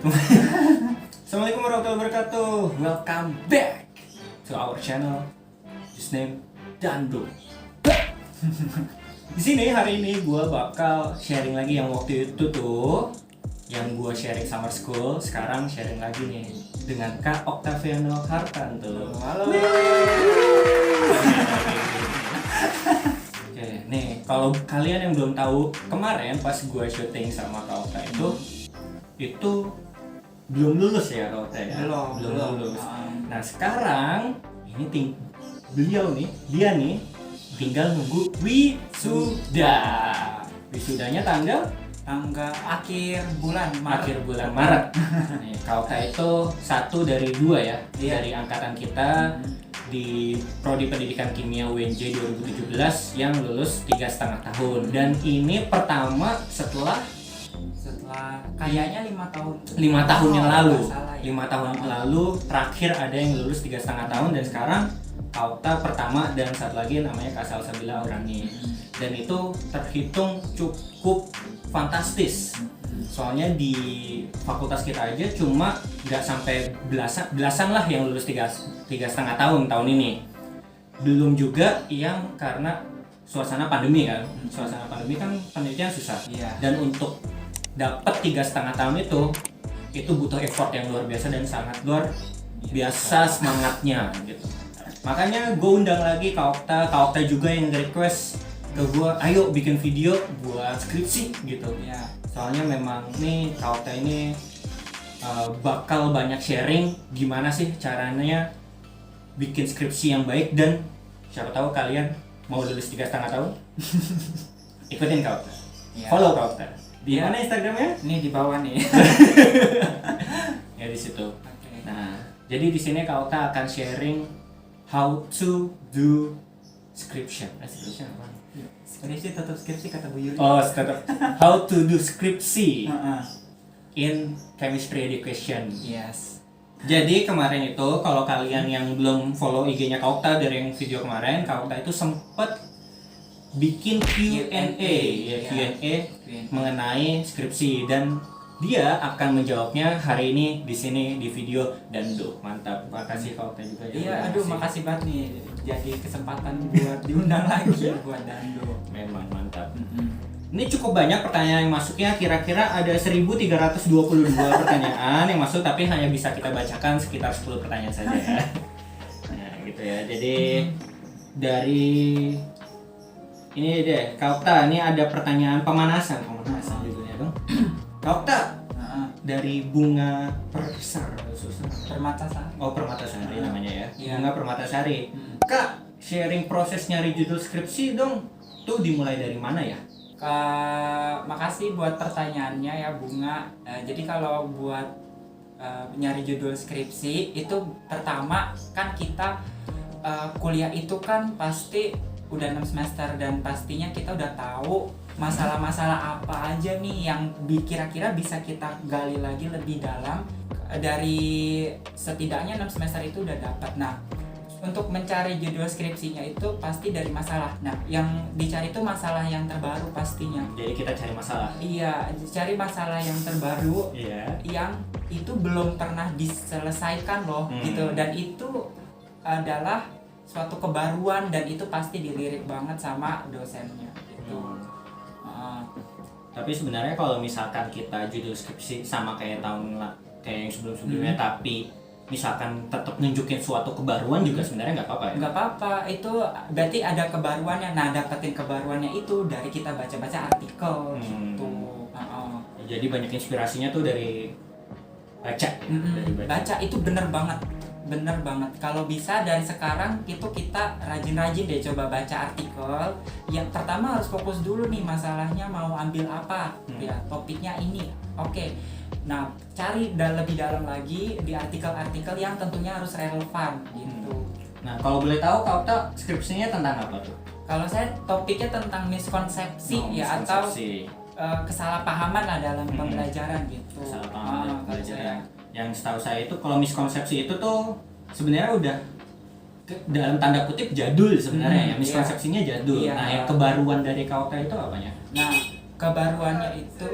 Assalamualaikum warahmatullahi wabarakatuh. Welcome back to our channel. Just name Dando. Di sini hari ini gue bakal sharing lagi yang waktu itu tuh, yang gue sharing summer school. Sekarang sharing lagi nih dengan Kak Octaviano Hartanto. Halo. Oke, nih kalau kalian yang belum tahu, kemarin pas gue syuting sama Kak Octa itu belum lulus ya Kak Octa ya? Belum lulus. Nah sekarang ini dia nih tinggal nunggu wisuda. Wisudanya tanggal akhir bulan Maret. Nih, Kak Octa itu satu dari dua ya, Iya. dari angkatan kita di Prodi Pendidikan Kimia UNJ 2017 yang lulus 3,5 tahun. Dan ini pertama setelah kayaknya 5 tahun 5 tahun yang lalu. nggak salah ya. 5 tahun yang lalu terakhir ada yang lulus 3,5 tahun, dan sekarang Kak Octa pertama dan satu lagi namanya Kak Salsabila Orangnya. Dan itu terhitung cukup fantastis. Soalnya di fakultas kita aja cuma nggak sampai belasan lah yang lulus 3,5 tahun ini. Belum juga yang karena suasana pandemi kan. Suasana pandemi kan penelitian susah. Iya. Dan untuk dapat 3,5 tahun itu butuh effort yang luar biasa dan sangat luar biasa semangatnya gitu. Makanya gue undang lagi Kak Octa juga yang request ke gue, ayo bikin video buat skripsi gitu. Ya. Soalnya memang nih Kak Octa ini bakal banyak sharing gimana sih caranya bikin skripsi yang baik, dan siapa tahu kalian mau lulus 3,5 tahun. Ikutin Kak Octa. Ya. Follow Kak Octa. Di Iya. mana Instagramnya? Ini di bawah nih. Ya di situ. Oke. Nah, jadi di sini Kak Octa akan sharing how to do skripsi. Skripsi apa? Skripsi tetap skripsi kata Bu Yuri. Oh, tetap how to do skripsi Heeh. in chemistry education. Yes. Jadi kemarin itu kalau kalian yang belum follow IG-nya Kak Octa dari yang video kemarin, Kak Octa itu sempet bikin Q&A, ya, Q&A mengenai skripsi, dan dia akan menjawabnya hari ini di sini di video Dando. Mantap. Makasih Kak Octa juga ya. Iya, aduh makasih banget nih jadi kesempatan buat diundang lagi buat Dando. Memang mantap. Ini cukup banyak pertanyaan yang masuknya, kira-kira ada 1322 pertanyaan yang masuk, tapi hanya bisa kita bacakan sekitar 10 pertanyaan saja ya. Nah, gitu ya. Jadi dari ini deh, Kak Octa, ini ada pertanyaan pemanasan judulnya dong. Kak Octa, Heeh. dari bunga persar susah. Permatasari. Oh, Permatasari namanya ya. Iya. Bunga Permatasari. Kak, sharing proses nyari judul skripsi dong. Tuh dimulai dari mana ya? Makasih buat pertanyaannya ya Bunga. Jadi kalau buat nyari judul skripsi itu pertama kan kita kuliah itu kan pasti udah 6 semester, dan pastinya kita udah tahu masalah-masalah apa aja nih yang kira-kira bisa kita gali lagi lebih dalam. Dari setidaknya 6 semester itu udah dapat. Nah, untuk mencari judul skripsinya itu pasti dari masalah. Nah, yang dicari itu masalah yang terbaru pastinya. Jadi kita cari masalah. Iya, cari masalah yang terbaru Iya. yang itu belum pernah diselesaikan loh gitu, dan itu adalah suatu kebaruan, dan itu pasti dilirik banget sama dosennya gitu. Tapi sebenarnya kalau misalkan kita judul skripsi sama kayak yang sebelum-sebelumnya, tapi misalkan tetap nunjukin suatu kebaruan juga sebenarnya nggak apa-apa ya? Nggak apa-apa, itu berarti ada kebaruannya. Nah, dapetin kebaruannya itu dari kita baca-baca artikel gitu. Jadi banyak inspirasinya tuh dari baca. Dari Baca itu bener banget. Kalau bisa dari sekarang itu kita rajin-rajin deh coba baca artikel. Yang pertama harus fokus dulu nih, masalahnya mau ambil apa, ya topiknya ini. Oke. Nah, cari lebih dalam lagi di artikel-artikel yang tentunya harus relevan gitu. Nah, kalau boleh tahu Kak Octa skripsinya tentang apa tuh? Kalau saya topiknya tentang miskonsepsi ya, atau kesalahpahaman lah dalam pembelajaran gitu. Kesalahpahaman dalam kalau pembelajaran. saya. Yang setahu saya itu kalau miskonsepsi itu tuh sebenarnya udah dalam tanda kutip jadul sebenarnya ya, miskonsepsinya jadul. Iya. Nah, yang kebaruan dari Kak Octa itu apanya? Nah, kebaruannya itu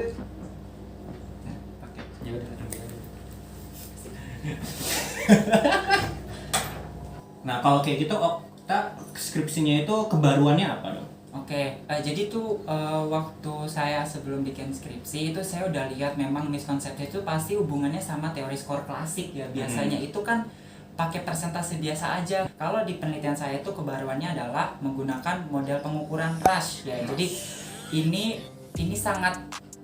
Nah kalau kayak gitu Okta skripsinya itu kebaruannya apa dong? Oke, jadi tuh waktu saya sebelum bikin skripsi itu saya udah lihat memang miskonsepsi itu pasti hubungannya sama teori skor klasik ya. Biasanya itu kan pakai persentase biasa aja. Kalau di penelitian saya itu kebaruannya adalah menggunakan model pengukuran rush ya. Jadi ini sangat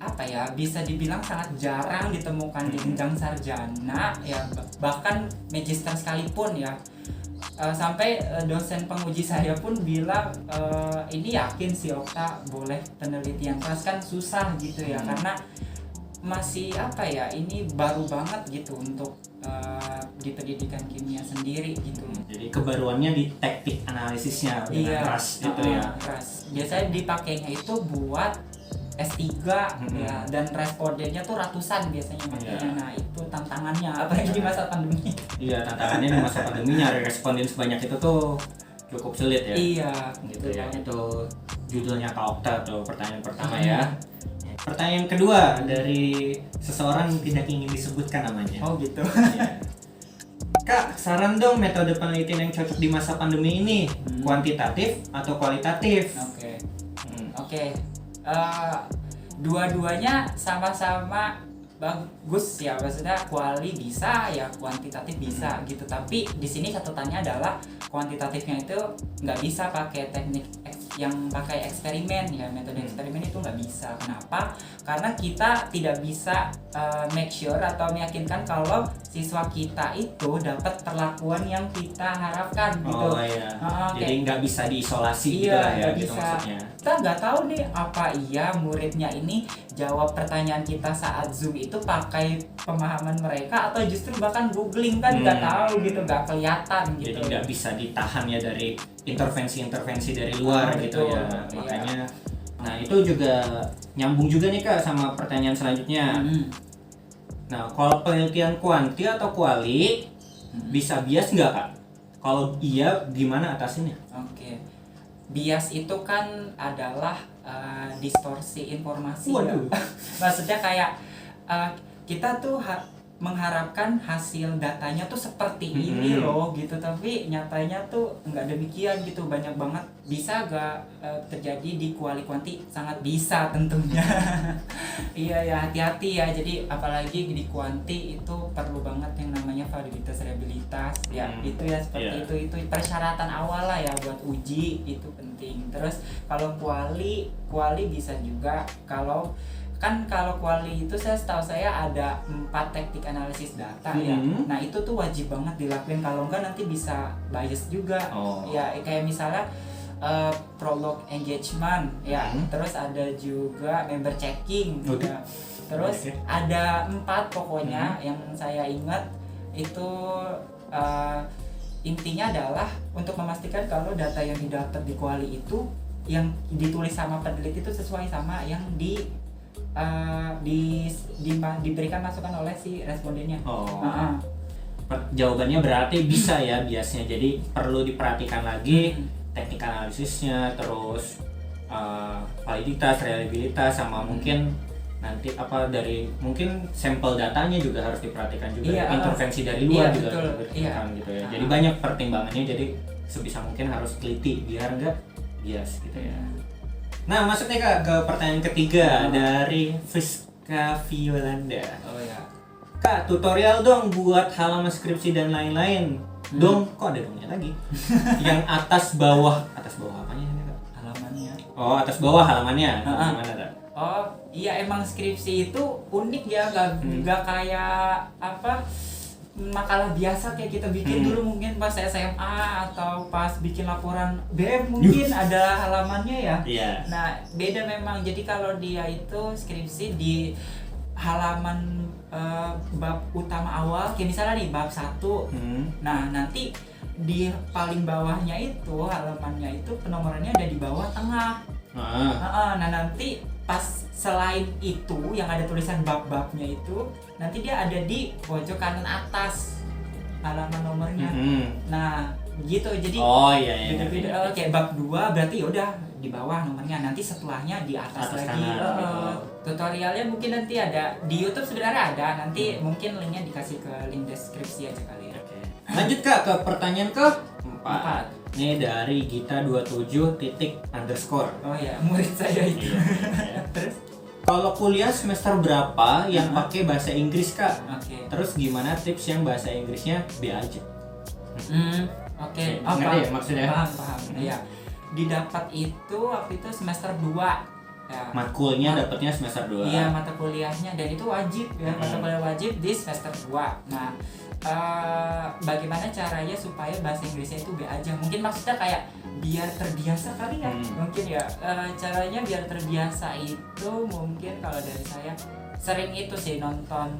apa ya, bisa dibilang sangat jarang ditemukan di jenjang sarjana ya, bahkan magister sekalipun ya. Sampai dosen penguji saya pun bilang ini yakin si Okta boleh penelitian keras, kan susah gitu ya, karena masih apa ya, ini baru banget gitu untuk di pendidikan kimia sendiri gitu. Jadi kebaruannya di teknik analisisnya dengan keras gitu ya. Keras. Biasanya dipakainya itu buat S3 ya, dan respondennya tuh ratusan biasanya makanya. Nah itu tantangannya apalagi di masa pandemi. Iya, tantangannya di masa pandemi nyari responden sebanyak itu tuh cukup sulit ya. Iya gitu ya. Itu judulnya Kak Okta tuh, pertanyaan pertama ya. Pertanyaan kedua dari seseorang yang tidak ingin disebutkan namanya. Oh gitu. Ya. Kak, saran dong metode penelitian yang cocok di masa pandemi ini, kuantitatif atau kualitatif? Oke. Dua-duanya sama-sama bagus ya, maksudnya kuali bisa ya, kuantitatif bisa gitu. Tapi di sini catatannya adalah kuantitatifnya itu nggak bisa pakai teknik yang pakai eksperimen ya, metode eksperimen itu nggak bisa. Kenapa? Karena kita tidak bisa make sure atau meyakinkan kalau siswa kita itu dapat perlakuan yang kita harapkan gitu. Oh iya. Jadi nggak bisa diisolasi gitu lah ya, gitu bisa. maksudnya. Kita nggak tahu nih apa iya muridnya ini jawab pertanyaan kita saat Zoom itu pakai pemahaman mereka atau justru bahkan googling, kan nggak tahu gitu, nggak kelihatan gitu. Jadi nggak bisa ditahan ya dari intervensi dari luar gitu ya. Makanya nah itu juga nyambung juga nih Kak sama pertanyaan selanjutnya. Nah kalau penelitian kuanti atau kuali bisa bias nggak Kak? Kalau iya gimana atasinnya? Oke. Bias itu kan adalah distorsi informasi ya. Maksudnya kayak kita tuh mengharapkan hasil datanya tuh seperti ini loh gitu, tapi nyatanya tuh nggak demikian gitu. Banyak banget. Bisa gak terjadi di kuali kuanti? Sangat bisa tentunya. Iya ya, hati-hati ya. Jadi apalagi di kuanti itu perlu banget yang namanya validitas reliabilitas ya. Itu ya seperti itu persyaratan awal lah ya buat uji, itu penting. Terus kalau kuali bisa juga kalau kuali itu setahu saya ada 4 teknik analisis data ya. Nah itu tuh wajib banget dilakuin, kalau enggak nanti bisa bias juga. Ya kayak misalnya prolog engagement ya, terus ada juga member checking ya. Terus ada 4 pokoknya yang saya ingat itu. Intinya adalah untuk memastikan kalau data yang didapat di kuali itu yang ditulis sama peneliti itu sesuai sama yang diberikan masukan oleh si respondennya. Jawabannya berarti bisa ya biasnya. Jadi perlu diperhatikan lagi teknik analisisnya, terus validitas, reliabilitas, sama mungkin nanti dari mungkin sampel datanya juga harus diperhatikan juga. Intervensi dari luar juga harus diperhatikan gitu ya. Jadi banyak pertimbangannya, jadi sebisa mungkin harus teliti biar enggak bias gitu ya. Nah, masuknya Kak ke pertanyaan ketiga dari Friska Violanda. Kak, tutorial dong buat halaman skripsi dan lain-lain. Dong, kok ada dongnya lagi? Yang atas bawah apanya ini Kak? Halamannya. Oh, atas bawah halamannya. Gimana Kak? Oh, iya emang skripsi itu unik ya, nggak kayak apa makalah biasa kayak kita bikin dulu mungkin pas SMA atau pas bikin laporan BM mungkin ada halamannya ya. Nah beda memang. Jadi kalau dia itu skripsi di halaman bab utama awal, kayak misalnya nih bab 1. Nah nanti di paling bawahnya itu halamannya itu penomorannya ada di bawah tengah. Nah nanti pas selain itu yang ada tulisan bab-babnya itu nanti dia ada di pojok kanan atas halaman nomornya. Nah gitu, jadi beda-beda. Kayak bab 2 berarti yaudah di bawah nomornya, nanti setelahnya di atas Atas lagi. kanan. Tutorialnya mungkin nanti ada di YouTube, sebenarnya ada, nanti mungkin linknya dikasih ke link deskripsi aja kali ya. Oke. Lanjut Kak ke pertanyaan Empat. ke-4. Ini dari Gita27 _. Oh ya, murid saya itu. Iya. Terus Kalau kuliah semester berapa yang pakai bahasa Inggris Kak? oke. Terus gimana tips yang bahasa Inggrisnya B aja? Oke. Ngerti ya maksudnya? Paham. Iya. Didapat itu waktu itu semester 2. Ya. Matkulnya dapatnya semester 2. Iya, mata kuliahnya, dan itu wajib ya, mata kuliah wajib di semester 2. Nah, bagaimana caranya supaya bahasa Inggrisnya itu B aja? Mungkin maksudnya kayak biar terbiasa kali ya. Mungkin ya, caranya biar terbiasa itu mungkin kalau dari saya sering itu sih nonton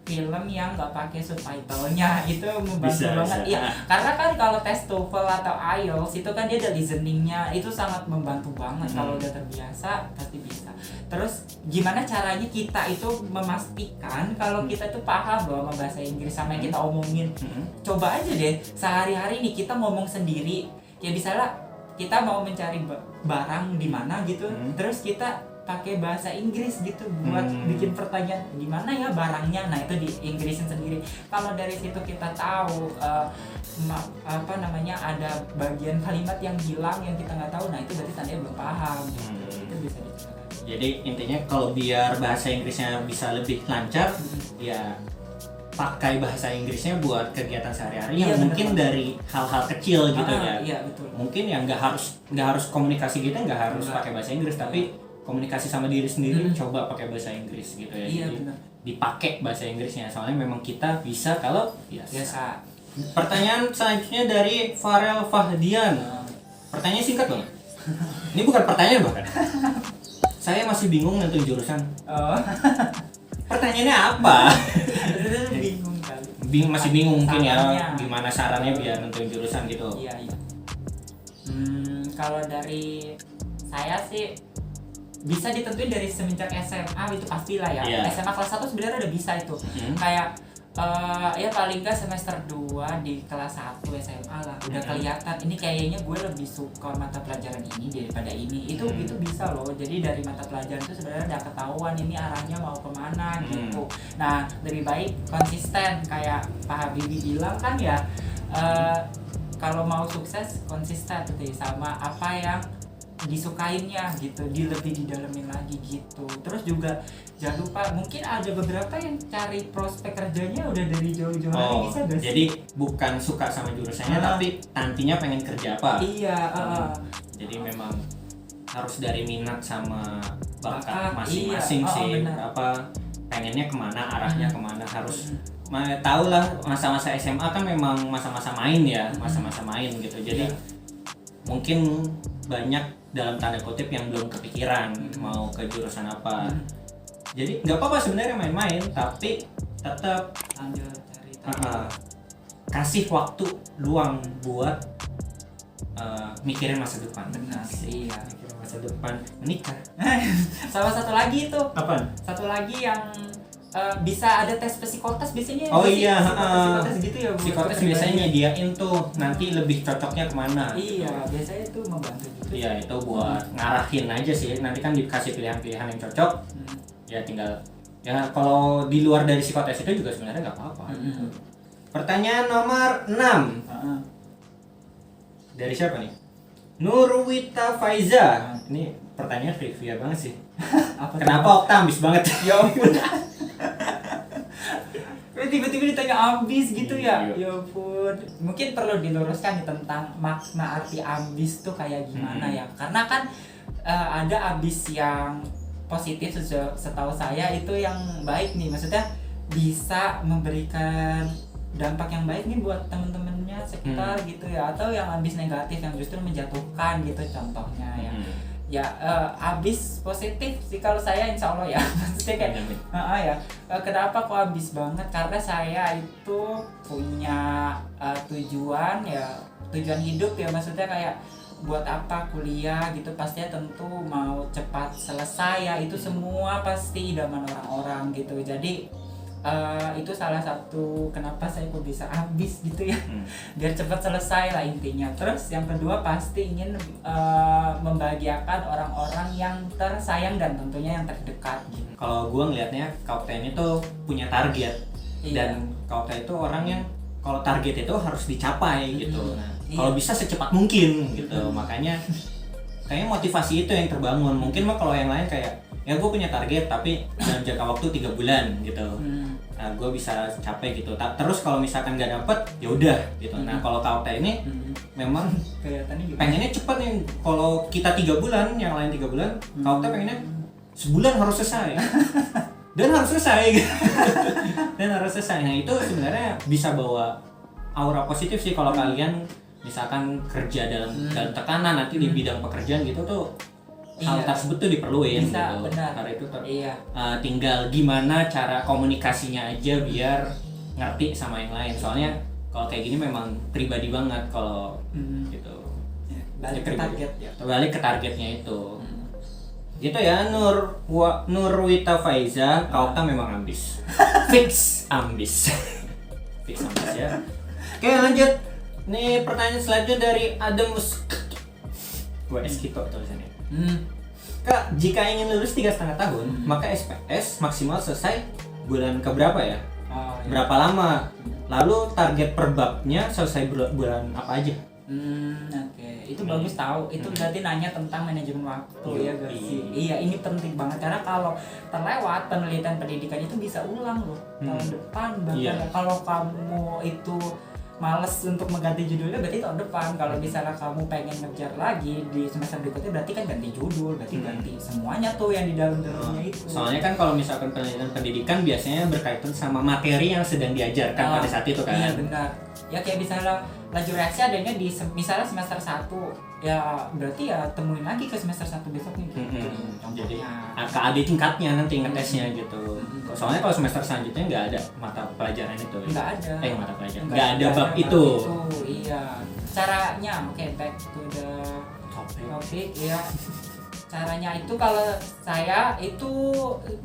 film yang nggak pakai subtitlenya, itu membantu banget. Iya, karena kan kalau tes TOEFL atau IELTS itu kan dia ada listeningnya, itu sangat membantu banget. Kalau udah terbiasa pasti bisa. Terus gimana caranya kita itu memastikan kalau kita tuh paham loh sama bahasa Inggris sama yang kita omongin. Coba aja deh sehari-hari nih kita ngomong sendiri, ya misalnya kita mau mencari barang di mana gitu, terus kita pakai bahasa Inggris gitu buat bikin pertanyaan di mana ya barangnya. Nah, itu di Inggrisin sendiri. Kalau dari situ kita tahu ada bagian kalimat yang hilang yang kita nggak tahu, nah itu berarti tandanya belum paham. Itu bisa dicoba. Jadi intinya kalau biar bahasa Inggrisnya bisa lebih lancar, ya pakai bahasa Inggrisnya buat kegiatan sehari-hari yang mungkin dari hal-hal kecil gitu ya. Iya, betul. Mungkin yang nggak harus komunikasi kita nggak harus pakai bahasa Inggris, tapi komunikasi sama diri sendiri coba pakai bahasa Inggris gitu ya. Iya, jadi benar. dipakai bahasa Inggrisnya, soalnya memang kita bisa kalau Biasa. Pertanyaan selanjutnya dari Farel Fahdian. Pertanyaan singkat banget. Ini bukan pertanyaan bahkan. Saya masih bingung nentuin jurusan. Pertanyaannya apa? Bingung kali. Masih bingung mungkin ya, Sarannya. gimana sarannya biar nentuin jurusan gitu. Iya. Kalau dari saya sih bisa ditentuin dari semenjak SMA, itu pastilah ya. Iya. SMA kelas 1 sebenarnya udah bisa itu. Kayak ya paling nggak semester 2 di kelas 1 SMA lah udah kelihatan ini kayaknya gue lebih suka mata pelajaran ini daripada ini. Itu bisa loh. Jadi dari mata pelajaran itu sebenarnya udah ketahuan ini arahnya mau kemana gitu. Nah, lebih baik konsisten kayak Pak Habibie bilang kan ya, kalau mau sukses konsisten gitu sama apa yang disukainnya gitu, lebih didalemin lagi gitu. Terus juga jangan lupa, mungkin ada beberapa yang cari prospek kerjanya udah dari jauh-jauh hari, bisa gak sih? Jadi bukan suka sama jurusannya tapi nantinya pengen kerja apa? Iya. Jadi memang harus dari minat sama bakat Bakat, masing-masing iya. sih. Benar. Pengennya kemana, arahnya kemana, harus tahu lah. Masa-masa SMA kan memang masa-masa main ya, masa-masa main gitu. Jadi mungkin banyak dalam tanda kutip yang belum kepikiran mau ke jurusan apa. Jadi nggak apa-apa sebenarnya main-main, tapi tetap Sambil cari tahu. kasih waktu luang buat mikirin masa depan. Benar, iya. Mikirin masa depan, menikah. Sama satu lagi itu, Apaan? satu lagi yang bisa ada tes psikotes biasanya. Oh iya, psikotes gitu ya. buat psikotes kepribadian. biasanya nyediain tuh nanti lebih cocoknya kemana. Iya, biasanya itu membantu juga. Iya, itu buat ngarahin aja sih. Nanti kan dikasih pilihan-pilihan yang cocok. Ya tinggal ya kalau di luar dari psikotes itu juga sebenarnya nggak apa-apa. Pertanyaan nomor 6 dari siapa nih? Nurwita Faiza. Ini pertanyaan trivia banget sih. Kenapa Okta ambis banget? Ya ampun. Tiba-tiba ditanya ambis gitu ya. Iya. Ya ampun. Mungkin perlu diluruskan nih tentang makna arti ambis tuh kayak gimana ya. Karena kan ada ambis yang positif, setahu saya itu yang baik nih. Maksudnya bisa memberikan dampak yang baik nih buat temen-temennya sekitar gitu ya. Atau yang ambis negatif yang justru menjatuhkan gitu contohnya ya. Ya ambis positif sih kalau saya, insya Allah ya. Maksudnya kayak kenapa kok ambis banget, karena saya itu punya tujuan hidup ya, maksudnya kayak buat apa kuliah gitu, pastinya tentu mau cepat selesai ya, itu semua pasti idaman orang-orang gitu. Jadi itu salah satu kenapa saya kok bisa habis gitu ya. Hmm. Biar cepat selesai lah intinya. Terus yang kedua pasti ingin membahagiakan orang-orang yang tersayang dan tentunya yang terdekat gitu. Kalau gue ngelihatnya Kaukta ini tuh punya target. Iya. Dan Kaukta itu orang yang kalau target itu harus dicapai gitu. Nah, kalau bisa secepat mungkin gitu. Makanya kayaknya motivasi itu yang terbangun. Mungkin mah kalau yang lain kayak ya gue punya target tapi dalam jangka waktu 3 bulan gitu. Nah, gue bisa capai gitu. Terus kalau misalkan nggak dapet ya udah gitu. Nah, kalau Kaukta ini memang Kelihatannya gimana? pengennya cepet nih. Kalau kita 3 bulan, yang lain 3 bulan, Kaukta pengennya sebulan harus selesai. Dan harus selesai gitu. Dan harus selesai. Nah, itu sebenarnya bisa bawa aura positif sih kalau kalian misalkan kerja dalam tekanan nanti di bidang pekerjaan gitu tuh. Hal tersebut tuh diperluin bisa, gitu. benar. Karena itu Iya. tinggal gimana cara komunikasinya aja biar ngerti sama yang lain. Soalnya kalau kayak gini memang pribadi banget kalau gitu. Balik ke target ya. Balik ke targetnya itu. Gitu ya, Nurwita Faiza, Kaukta memang ambis. Fix ambis. Fix ambis ya. Oke, lanjut. Nih pertanyaan selanjutnya dari Adamus. Gua Eskito tulisannya. Kak, jika ingin lulus 3,5 tahun, maka SPS maksimal selesai bulan keberapa ya? Oh, iya. Berapa lama? Lalu target per babnya selesai bulan apa aja? Oke. Itu bagus tahu. Itu berarti nanya tentang manajemen waktu ya guys. Iya, ini penting banget karena kalau terlewat penelitian pendidikan itu bisa ulang loh tahun depan bahkan. Iya. Kalau kamu itu males untuk mengganti judulnya berarti tahun depan. Kalau misalnya kamu pengen ngejar lagi di semester berikutnya berarti kan ganti judul, berarti ganti semuanya tuh yang di dalamnya itu. Soalnya kan kalau misalkan penelitian pendidikan biasanya berkaitan sama materi yang sedang diajarkan pada saat itu kan. Iya benar. Ya kayak misalnya laju reaksi adanya di misalnya semester 1 ya berarti ya temuin lagi ke semester 1 besoknya gitu. Jadi Contohnya. ke adik tingkatnya nanti ngetesnya gitu. Soalnya kalau semester selanjutnya nggak ada mata pelajaran itu. Nggak ada. Mata pelajaran. Nggak ada bab itu. Iya. Caranya oke, back to the topic ya. Caranya itu kalau saya itu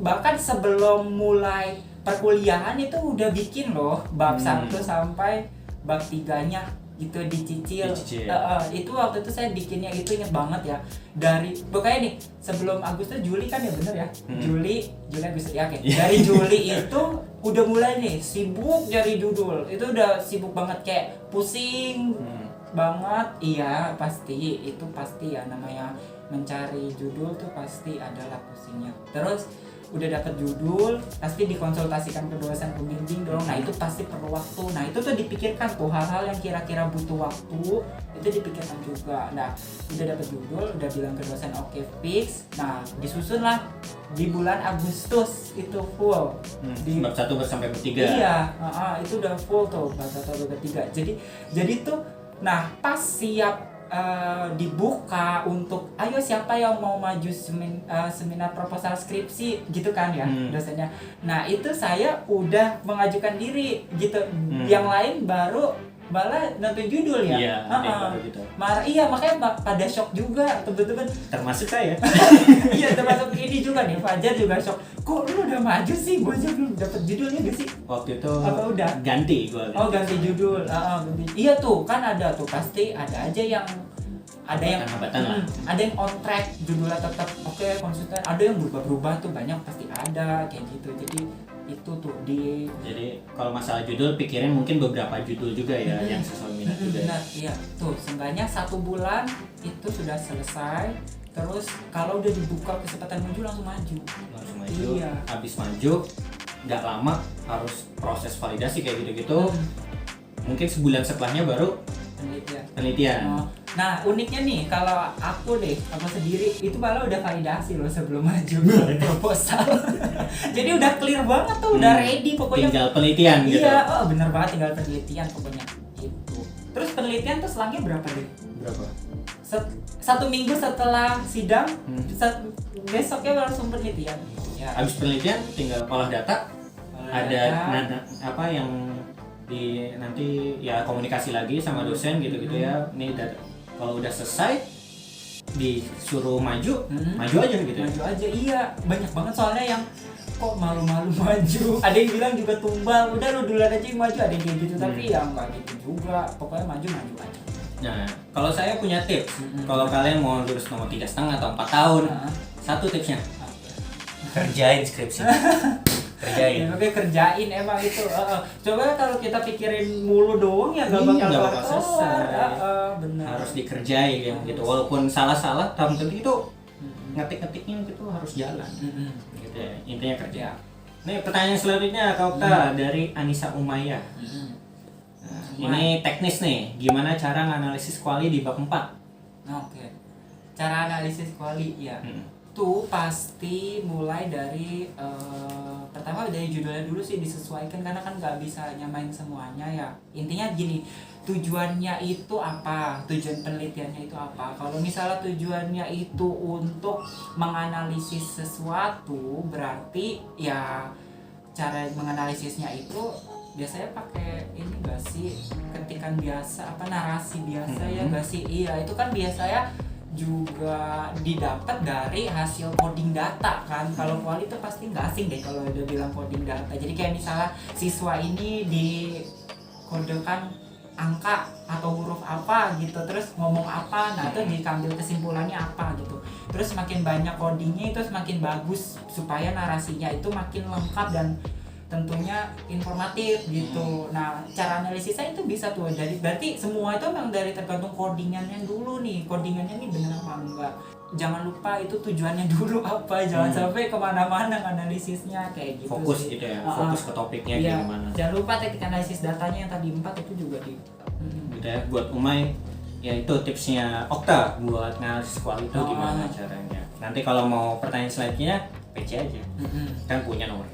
bahkan sebelum mulai perkuliahan itu udah bikin loh bab 1 sampai bab 3-nya gitu dicicil. Itu waktu itu saya bikinnya itu inget banget ya. Dari pokoknya nih sebelum Agustus Juli kan ya bener ya. Juli Agustus ya oke. Dari Juli itu udah mulai nih sibuk cari judul. Itu udah sibuk banget kayak pusing banget. Iya, pasti itu pasti ya namanya mencari judul tuh pasti adalah pusingnya. Terus udah dapat judul pasti dikonsultasikan ke dosen pembimbing dong. Nah itu pasti perlu waktu. Nah itu tuh dipikirkan tuh hal-hal yang kira-kira butuh waktu itu dipikirkan juga. Nah udah dapat judul udah bilang ke dosen oke fix. Nah disusun lah di bulan Agustus itu full di bab 1 sampai bab 3. Iya, itu udah full tuh bab 1 bab 3. Jadi tuh nah pas siap dibuka untuk ayo siapa yang mau maju seminar proposal skripsi gitu kan ya dosennya. Nah itu saya udah mengajukan diri gitu. Yang lain baru malah nonton judul ya. Iya, gitu. Iya makanya pada shock juga teman-teman. Termasuk saya. Iya termasuk ini juga nih Fajar juga shock. Kok lu udah maju sih? Gue aja belum dapet judulnya gak sih? Waktu itu apa udah ganti gue. Oh ganti judul. Ganti. Iya tuh kan ada tuh pasti ada aja yang ada yang on track judulnya tetap oke, konsisten, ada yang berubah-berubah tuh banyak pasti ada kayak gitu. Jadi itu tuh jadi kalau masalah judul pikirin mungkin beberapa judul juga ya yang sesuai minat juga. Benar, iya tuh seenggaknya 1 bulan itu sudah selesai. Terus kalau udah dibuka kesempatan maju langsung maju. Iya. Habis maju nggak lama harus proses validasi kayak gitu-gitu. Mungkin sebulan setelahnya baru penelitian. Nah uniknya nih kalau aku sendiri itu malah udah validasi loh sebelum maju proposal. Jadi udah clear banget tuh, udah ready pokoknya. Tinggal penelitian gitu. Iya, bener banget tinggal penelitian pokoknya itu. Terus penelitian tuh selangnya berapa deh? Berapa? 1 minggu setelah sidang, besoknya langsung penelitian. Ya. Habis penelitian tinggal olah data. Ada apa yang nanti ya komunikasi lagi sama dosen gitu-gitu ya. Ini kalau udah selesai disuruh maju aja gitu. Maju aja iya, banyak banget soalnya yang kok malu-malu maju, ada yang bilang juga tumbal, udah lu duluan aja yang maju, ada yang kayak gitu. Tapi ya nggak gitu juga, pokoknya maju aja. Nah, kalau saya punya tips, kalau kalian mau lulus nomor 3,5 atau 4 tahun, satu tipsnya, kerjain skripsi. Kerjain. Oke, kerjain emang itu. Coba kalau kita pikirin mulu doang ya nggak bakal selesai. Benar. Harus dikerjain ya gitu. Walaupun salah-salah, tapi itu ngetik-ngetiknya gitu harus jalan. Gitu ya. Intinya kerja. Nih pertanyaan selanjutnya Kauta dari Anissa Umayyah. Nah, ini teknis nih. Gimana cara nganalisis kuali di bab 4? Oke. Cara analisis kuali ya. Tuh pasti mulai dari pertama dari judulnya dulu sih disesuaikan, karena kan nggak bisa nyamain semuanya ya. Intinya gini, tujuannya itu apa, tujuan penelitiannya itu apa. Kalau misalnya tujuannya itu untuk menganalisis sesuatu, berarti ya cara menganalisisnya itu biasanya pakai ini gak sih, ketikan biasa, apa narasi biasa ya gak sih. Iya, itu kan biasanya juga didapat dari hasil coding data kan. Kalau kuali itu pasti nggak asing deh kalau udah bilang coding data. Jadi kayak misalnya siswa ini dikodekan angka atau huruf apa gitu, terus ngomong apa, nah itu diambil kesimpulannya apa gitu. Terus makin banyak codingnya itu semakin bagus supaya narasinya itu makin lengkap dan tentunya informatif gitu. Nah, cara analisisnya itu bisa tuh. Jadi berarti semua itu memang dari tergantung codingannya dulu nih. Codingannya nih benar apa enggak. Jangan lupa itu tujuannya dulu apa. Jangan sampai kemana-mana analisisnya kayak gitu. Fokus sih. gitu ya. Fokus ke topiknya iya. gimana. Jangan lupa teknik analisis datanya yang tadi 4 itu juga di. Gitu ya. Buat Umay, ya itu tipsnya Okta buat analisis kuali itu gimana caranya. Nanti kalau mau pertanyaan selanjutnya PC aja. Kan punya nomor.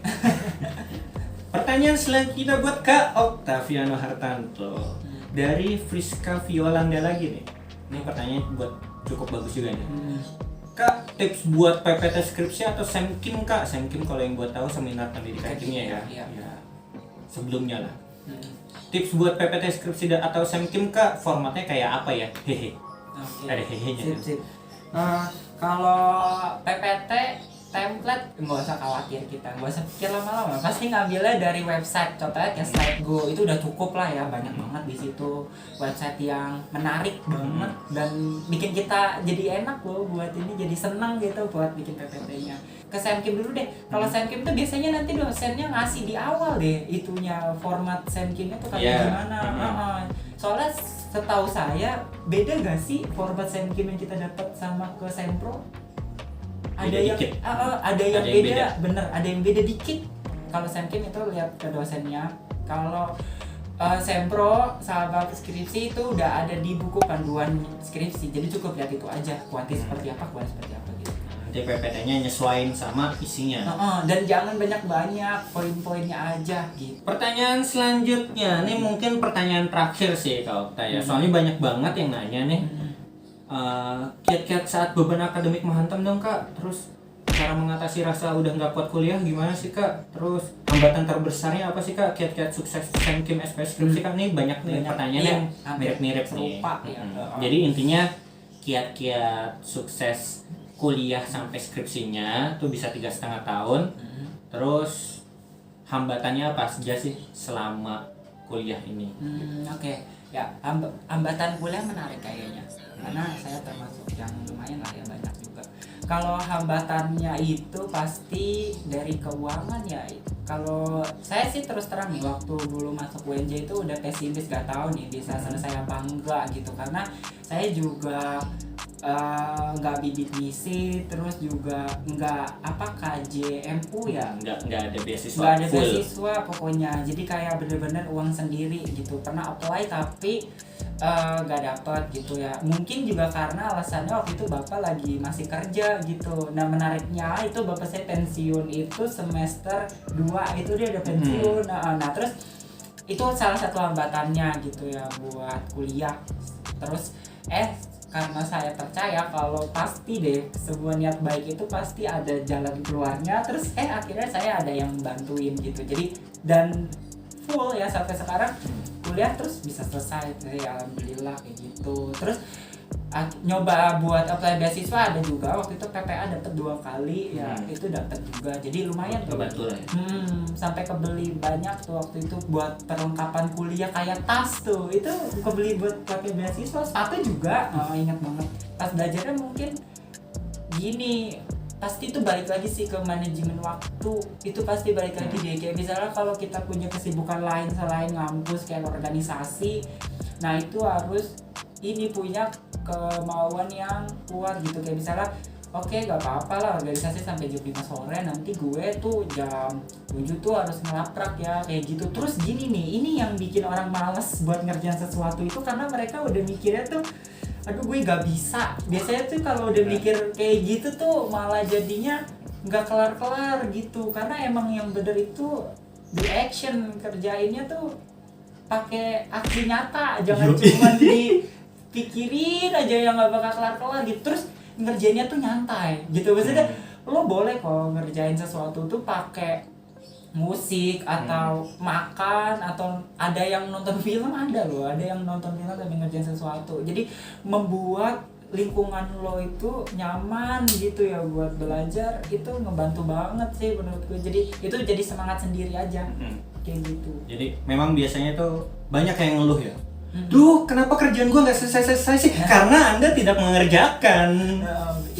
Pertanyaan selanjutnya buat Kak Oktaviano Hartanto dari Friska Violanda lagi nih. Ini pertanyaan buat cukup bagus juga nih. Kak, tips buat PPT skripsi atau SEMKIM Kak? SEMKIM kalau yang buat tahu seminar pendidikan kimia ya. Ya. Sebelumnya lah. Tips buat PPT skripsi atau SEMKIM Kak, formatnya kayak apa ya? Hehe. Okay. Ada hehenya. Sip. Kalau PPT template nggak usah khawatir, kita nggak usah pikir lama-lama, pasti ngambilnya dari website. Contohnya kayak SlideGo itu udah cukup lah ya, banyak banget di situ website yang menarik banget dan bikin kita jadi enak loh buat ini, jadi senang gitu buat bikin PPT-nya. Ke SEMKIM dulu deh. Kalau SEMKIM tuh biasanya nanti dosennya ngasih di awal deh itunya, format SEMKIM-nya tuh kayak gimana. Soalnya setahu saya beda gak sih format SEMKIM yang kita dapat sama ke SEMPRO? Ada yang beda, bener, ada yang beda dikit. Kalau SEMKIM itu lihat ke dosennya. Kalau SEMPRO sahabat skripsi itu udah ada di buku panduan skripsi, jadi cukup lihat itu aja, kuanti seperti apa gitu. Nanti PPT-nya nyesuaiin sama isinya. Dan jangan banyak-banyak, poin-poinnya aja gitu. Pertanyaan selanjutnya, ini mungkin pertanyaan terakhir sih Kak Okta ya. Soalnya banyak banget yang nanya nih. Kiat-kiat saat beban akademik menghantam dong Kak. Terus cara mengatasi rasa udah nggak kuat kuliah gimana sih Kak? Terus hambatan terbesarnya apa sih Kak? Kiat-kiat sukses SEMKIM SPS skripsi kan nih banyak nih pertanyaan yang mirip-mirip nih. Jadi intinya kiat-kiat sukses kuliah sampai skripsinya tuh bisa 3,5 tahun. Terus hambatannya apa saja sih selama kuliah ini? Oke. Ya, hambatan kuliah menarik kayaknya. Karena saya termasuk yang lumayan lah ya, banyak juga. Kalau hambatannya itu pasti dari keuangan ya. Kalau saya sih terus terang nih, waktu dulu masuk UNJ itu udah pesimis, gak tahu nih bisa selesai apa enggak gitu. Karena saya juga nggak bibit misi, terus juga nggak KJMU ya, nggak ada beasiswa, nggak ada beasiswa pokoknya. Jadi kayak bener-bener uang sendiri gitu. Pernah apply tapi nggak dapet gitu ya. Mungkin juga karena alasannya waktu itu bapak lagi masih kerja gitu. Nah menariknya itu bapak saya pensiun itu semester 2 itu dia udah pensiun. Nah terus itu salah satu hambatannya gitu ya buat kuliah. Terus karena saya percaya kalau pasti deh sebuah niat baik itu pasti ada jalan keluarnya. Terus akhirnya saya ada yang bantuin gitu. Jadi dan full ya sampai sekarang kuliah terus bisa selesai. Jadi alhamdulillah kayak gitu. Terus nyoba buat apply beasiswa ada juga, waktu itu PPA dapat 2 kali ya, itu dapat juga, jadi lumayan tuh. Kebetul ya. Sampai kebeli banyak tuh waktu itu buat perlengkapan kuliah, kayak tas tuh, itu kebeli buat pakai beasiswa, sepatu juga. Ingat banget pas belajarnya mungkin gini, pasti itu balik lagi sih ke manajemen waktu, itu pasti balik lagi deh. Kayak misalnya kalau kita punya kesibukan lain selain ngampus kayak organisasi, nah itu harus ini punya kemauan yang kuat gitu. Kayak misalnya oke, gak apa-apa lah organisasi sampai jam 5 sore, nanti gue tuh jam 7 tuh harus ngelaprak ya, kayak gitu. Terus gini nih, ini yang bikin orang males buat ngerjain sesuatu itu karena mereka udah mikirnya tuh aduh gue gak bisa. Biasanya tuh kalau udah mikir kayak gitu tuh malah jadinya gak kelar-kelar gitu, karena emang yang bener itu di action, kerjainnya tuh pakai aksi nyata, jangan cuma dipikirin aja yang gak bakal kelar-kelar gitu. Terus ngerjainnya tuh nyantai gitu, maksudnya lo boleh kok ngerjain sesuatu tuh pakai musik atau makan, atau ada yang nonton film, ada yang nonton film sambil ngerjain sesuatu. Jadi membuat lingkungan lo itu nyaman gitu ya buat belajar, itu ngebantu banget sih menurut gue. Jadi itu jadi semangat sendiri aja kayak gitu. Jadi memang biasanya tuh banyak yang ngeluh ya, duh kenapa kerjaan gua nggak selesai sih? Karena Anda tidak mengerjakan.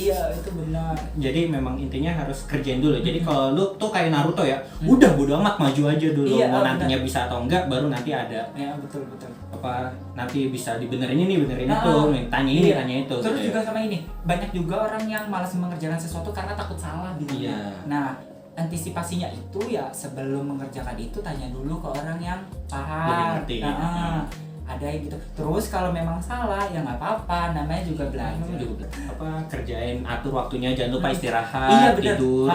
Iya itu benar. Jadi memang intinya harus kerjain dulu. Jadi kalau lu tuh kayak Naruto ya, udah bodo amat, maju aja dulu. Iya, mau nantinya bisa atau enggak baru nanti ada. Ya betul. Apa nanti bisa dibenerin ini, benerin itu, tanya ini, tanya itu. Terus gitu juga ya. sama ini, banyak juga orang yang malas mengerjakan sesuatu karena takut salah gitu. Iya. Nah, antisipasinya itu ya sebelum mengerjakan itu tanya dulu ke orang yang paham. Lebih ngerti. Ada yang gitu. Terus kalau memang salah ya nggak apa-apa, namanya juga belajar. Kerjain, atur waktunya, jangan lupa istirahat, Iya, bener. tidur.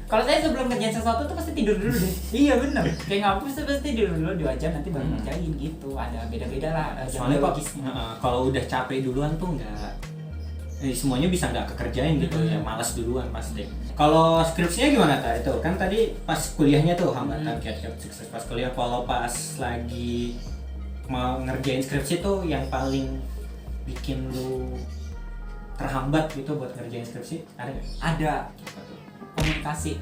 Kalau saya sebelum ngerjain sesuatu tuh pasti tidur dulu deh. Iya bener. Kayak ngampus tuh pasti tidur dulu 2 jam, nanti baru ngerjain gitu. Ada beda-beda lah Soalnya kok logisnya. kalau udah capek duluan tuh nggak semuanya bisa nggak kekerjain gitu ya, malas duluan pasti. Kalau skripsinya gimana Kak? Itu kan tadi pas kuliahnya tuh hambatan kiat-kiat sukses pas kuliah. Kalau pas lagi mau ngerjain skripsi tuh yang paling bikin lu terhambat gitu buat ngerjain skripsi ada nggak? Ada komunikasi.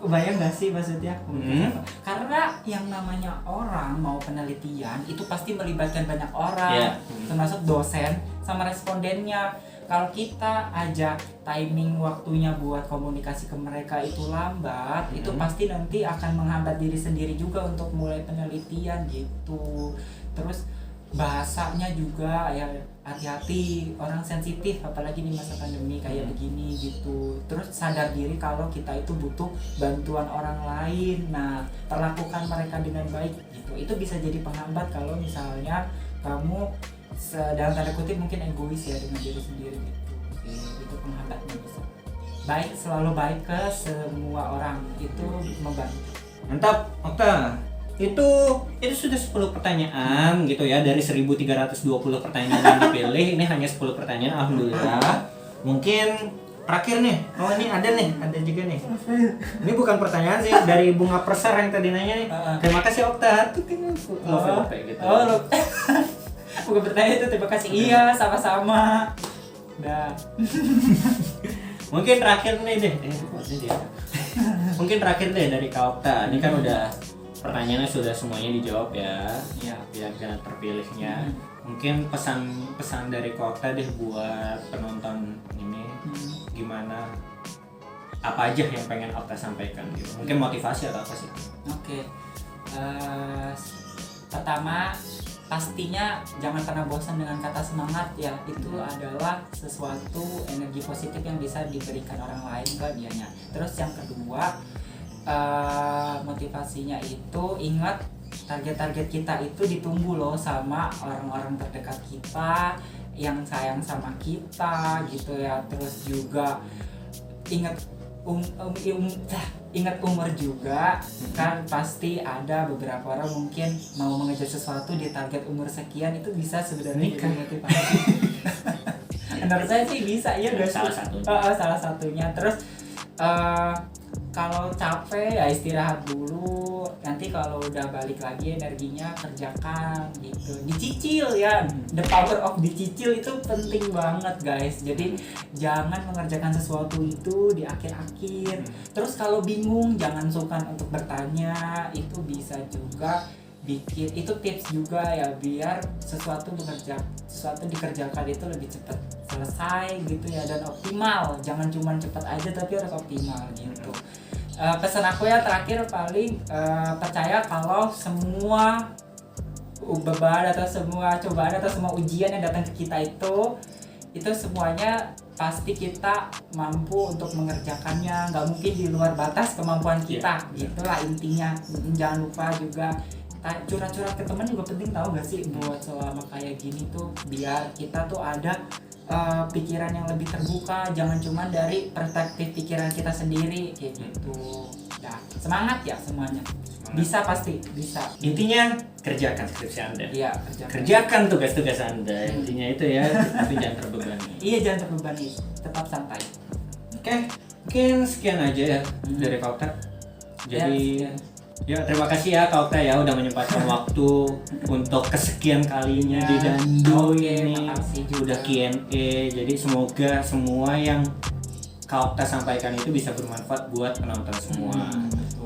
Bayang gak sih maksudnya komunikasi apa? Karena yang namanya orang mau penelitian itu pasti melibatkan banyak orang, termasuk dosen sama respondennya. Kalau kita aja timing waktunya buat komunikasi ke mereka itu lambat, itu pasti nanti akan menghambat diri sendiri juga untuk mulai penelitian gitu. Terus bahasanya juga ya hati-hati, orang sensitif apalagi di masa pandemi kayak begini gitu. Terus sadar diri kalau kita itu butuh bantuan orang lain. Nah, perlakukan mereka dengan baik gitu. Itu bisa jadi penghambat kalau misalnya kamu dalam tanda kutip mungkin egois ya dengan diri sendiri gitu. Itu penghambatnya bisa. Baik, selalu baik ke semua orang, itu membantu. Mantap, Okta. Itu sudah 10 pertanyaan gitu ya dari 1320 pertanyaan yang dipilih. Ini hanya 10 pertanyaan, alhamdulillah. Mungkin terakhir nih. Oh, ini ada juga nih. Ini bukan pertanyaan sih, dari Bunga Persar yang tadi nanya nih. Terima kasih Okta. Tuh kan gitu. Bukan pertanyaan itu, terima kasih. Iya, sama-sama. Dah. Mungkin terakhir nih deh. Mungkin terakhir deh dari Kak Okta. Ini kan udah pertanyaannya sudah semuanya dijawab ya. Iya. Biar jangan terpilihnya. Mungkin pesan dari Kak Okta deh buat penonton ini. Gimana? Apa aja yang pengen Okta sampaikan gitu. Mungkin motivasi atau apa sih? Oke. Pertama, pastinya jangan pernah bosan dengan kata semangat ya. Itu adalah sesuatu energi positif yang bisa diberikan orang lain ke dianya. Terus yang kedua, motivasinya itu ingat target-target kita itu ditunggu loh sama orang-orang terdekat kita yang sayang sama kita gitu ya. Terus juga ingat ingat umur juga kan, pasti ada beberapa orang mungkin mau mengejar sesuatu di target umur sekian, itu bisa sebenarnya jadi motivasi. Menurut saya sih bisa ya, salah satunya. Terus kalau capek ya istirahat dulu, yang nanti kalau udah balik lagi energinya kerjakan gitu, dicicil ya. The power of dicicil itu penting banget guys. Jadi jangan mengerjakan sesuatu itu di akhir-akhir. Terus kalau bingung jangan sungkan untuk bertanya, itu bisa juga bikin, itu tips juga ya, biar sesuatu dikerjakan itu lebih cepat selesai gitu ya, dan optimal. Jangan cuma cepat aja tapi harus optimal gitu. Pesan aku ya terakhir paling, percaya kalau semua beban atau semua cobaan atau semua ujian yang datang ke kita itu semuanya pasti kita mampu untuk mengerjakannya, nggak mungkin di luar batas kemampuan kita. Itulah intinya. Jangan lupa juga curhat-curhat ke teman juga penting, tahu gak sih, buat selama kayak gini tuh biar kita tuh ada pikiran yang lebih terbuka, jangan cuma dari perspektif pikiran kita sendiri kayak gitu. Ya, semangat ya semuanya. Bisa, pasti bisa. Intinya kerjakan skripsi Anda. Iya, kerjakan tugas-tugas Anda. Intinya itu ya, tapi jangan terbebani. Iya, jangan terbebani, tetap santai. Oke, mungkin sekian aja ya dari Kak Okta. Jadi ya terima kasih ya Kak Okta ya udah menyempatkan waktu untuk kesekian kalinya di Dandu ini. Makasih juga. Udah Q&A. Jadi semoga semua yang Kak Okta sampaikan itu bisa bermanfaat buat penonton semua.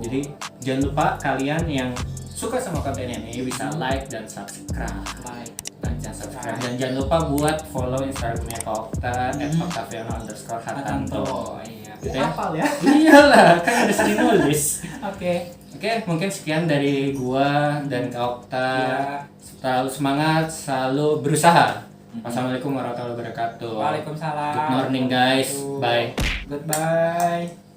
Jadi jangan lupa kalian yang suka sama konten ini bisa like dan subscribe. Dan jangan lupa buat follow Instagramnya Kak Okta @octaviano_hartanto. Gitu ya? Hafal ya? Iyalah, kan udah sering nulis. Oke, mungkin sekian dari gua dan Kak Okta. Selalu semangat, selalu berusaha. Wassalamualaikum warahmatullahi wabarakatuh. Waalaikumsalam. Good morning guys. Bye. Goodbye.